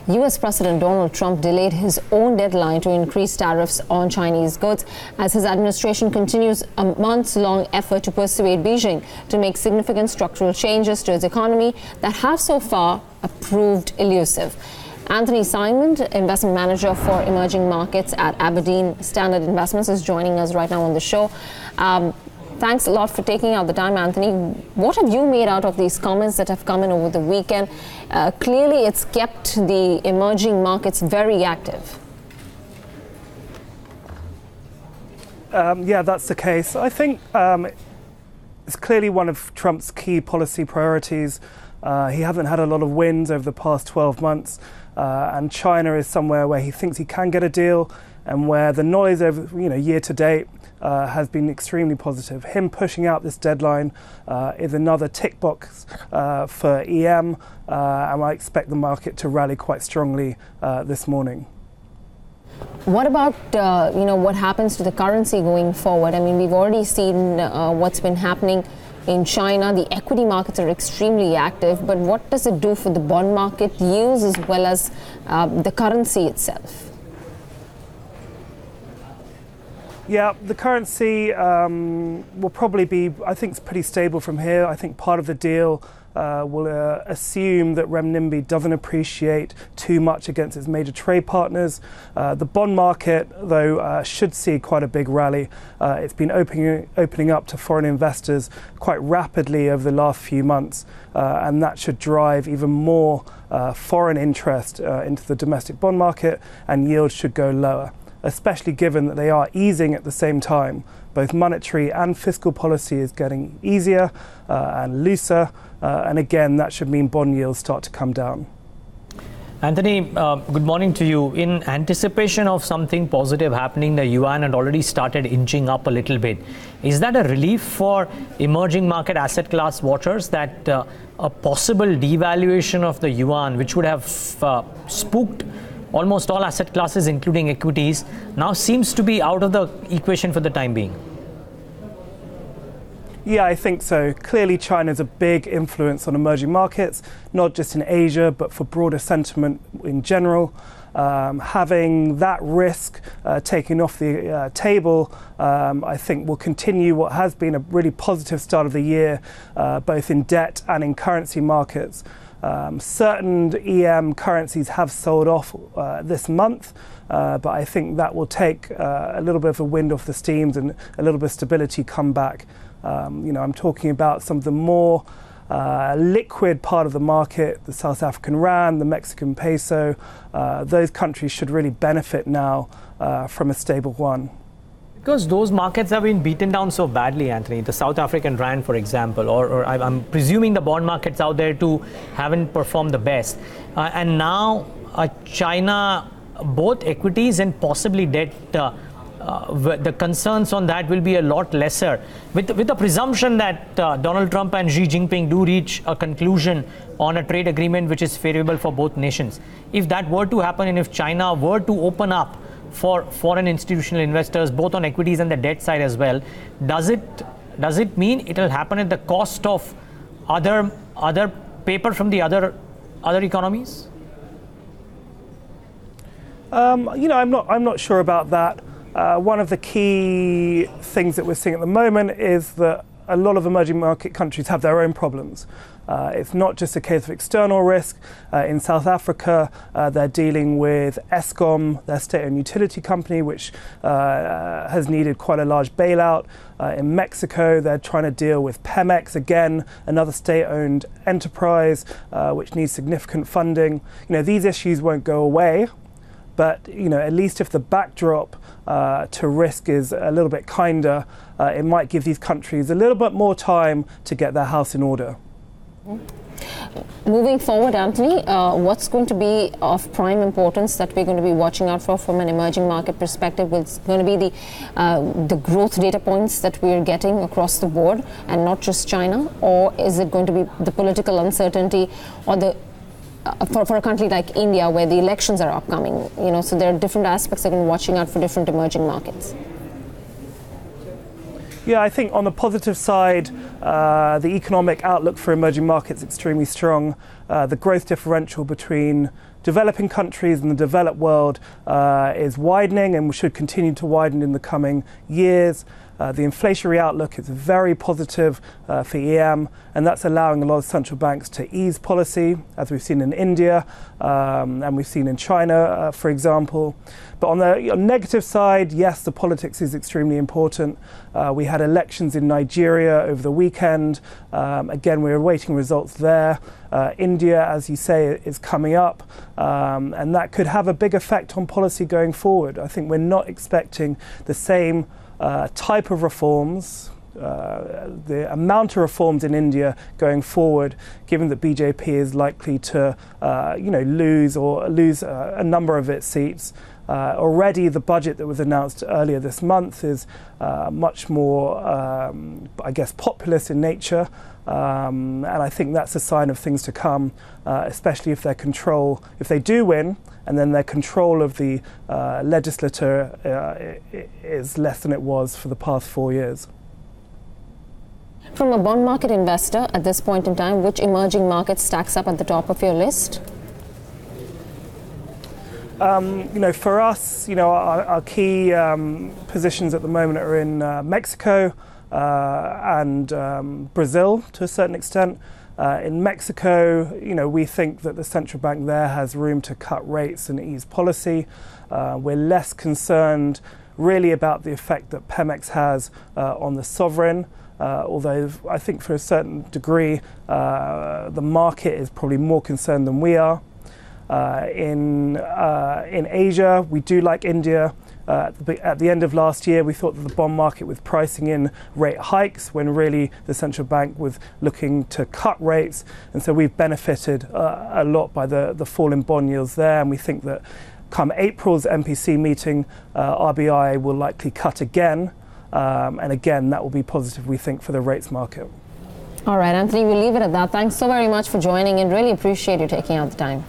US President Donald Trump delayed his own deadline to increase tariffs on Chinese goods as his administration continues a months-long effort to persuade Beijing to make significant structural changes to its economy that have so far proved elusive. Anthony Simon, investment manager for emerging markets at Aberdeen Standard Investments, is joining us right now on the show. Thanks a lot for taking out the time, Anthony. What have you made out of these comments that have come in over the weekend? Clearly, it's kept the emerging markets very active. Yeah, that's the case. I think it's clearly one of Trump's key policy priorities. He hasn't had a lot of wins over the past 12 months, and China is somewhere where he thinks he can get a deal, and where the noise over year to date has been extremely positive. Him pushing out this deadline is another tick box for EM, and I expect the market to rally quite strongly this morning. What about what happens to the currency going forward? I mean, we've already seen what's been happening in China. The equity markets are extremely active, but what does it do for the bond market yields as well as the currency itself? Yeah, the currency will probably be, I think, it's pretty stable from here. I think part of the deal will assume that renminbi doesn't appreciate too much against its major trade partners. The bond market, though, should see quite a big rally. It's been opening up to foreign investors quite rapidly over the last few months, and that should drive even more foreign interest into the domestic bond market, and yields should go lower, especially given that they are easing at the same time. Both monetary and fiscal policy is getting easier and looser, and again, that should mean bond yields start to come down. Anthony, good morning to you. In anticipation of something positive happening, the yuan had already started inching up a little bit. Is that a relief for emerging market asset class watchers that a possible devaluation of the yuan, which would have spooked almost all asset classes, including equities, now seems to be out of the equation for the time being? Yeah, I think so. Clearly, China's a big influence on emerging markets, not just in Asia, but for broader sentiment in general. Having that risk taken off the table, I think will continue what has been a really positive start of the year, both in debt and in currency markets. Certain EM currencies have sold off this month, but I think that will take a little bit of a wind off the steams and a little bit of stability come back. I'm talking about some of the more liquid part of the market, the South African rand, the Mexican peso. Those countries should really benefit now from a stable one. Because those markets have been beaten down so badly, Anthony, the South African rand, for example, or I'm presuming the bond markets out there too haven't performed the best. And now China, both equities and possibly debt, the concerns on that will be a lot lesser. With the presumption that Donald Trump and Xi Jinping do reach a conclusion on a trade agreement which is favorable for both nations. If that were to happen, and if China were to open up for foreign institutional investors, both on equities and the debt side as well, does it mean it will happen at the cost of other paper from the other economies? I'm not sure about that. One of the key things that we're seeing at the moment is that a lot of emerging market countries have their own problems. It's not just a case of external risk. In South Africa, they're dealing with Eskom, their state-owned utility company, which has needed quite a large bailout. In Mexico, they're trying to deal with Pemex, again, another state-owned enterprise, which needs significant funding. These issues won't go away, but at least if the backdrop to risk is a little bit kinder, it might give these countries a little bit more time to get their house in order. Moving forward, Anthony, what's going to be of prime importance that we're going to be watching out for from an emerging market perspective? It's going to be the growth data points that we're getting across the board, and not just China, or is it going to be the political uncertainty or the for a country like India, where the elections are upcoming? So there are different aspects that we're watching out for different emerging markets. Yeah, I think on the positive side, the economic outlook for emerging markets is extremely strong. The growth differential between developing countries and the developed world is widening and should continue to widen in the coming years. The inflationary outlook is very positive for EM, and that's allowing a lot of central banks to ease policy, as we've seen in India and we've seen in China, for example. But on the negative side, yes, the politics is extremely important. We had elections in Nigeria over the weekend. Again, we're awaiting results there. India, as you say, is coming up, and that could have a big effect on policy going forward. I think we're not expecting the same type of reforms, the amount of reforms in India going forward, given that BJP is likely to, lose a number of its seats. Already the budget that was announced earlier this month is much more, populist in nature. And I think that's a sign of things to come, especially if they do win, and then their control of the legislature is less than it was for the past 4 years. From a bond market investor at this point in time, which emerging market stacks up at the top of your list? For us, our key positions at the moment are in Mexico and Brazil to a certain extent. In Mexico, we think that the central bank there has room to cut rates and ease policy. We're less concerned really about the effect that Pemex has on the sovereign, although I think for a certain degree the market is probably more concerned than we are. In Asia, we do like India. At the end of last year, we thought that the bond market was pricing in rate hikes when really the central bank was looking to cut rates. And so we've benefited a lot by the fall in bond yields there. And we think that come April's MPC meeting, RBI will likely cut again. And again, that will be positive, we think, for the rates market. All right, Anthony, we'll leave it at that. Thanks so very much for joining in. Really appreciate you taking out the time.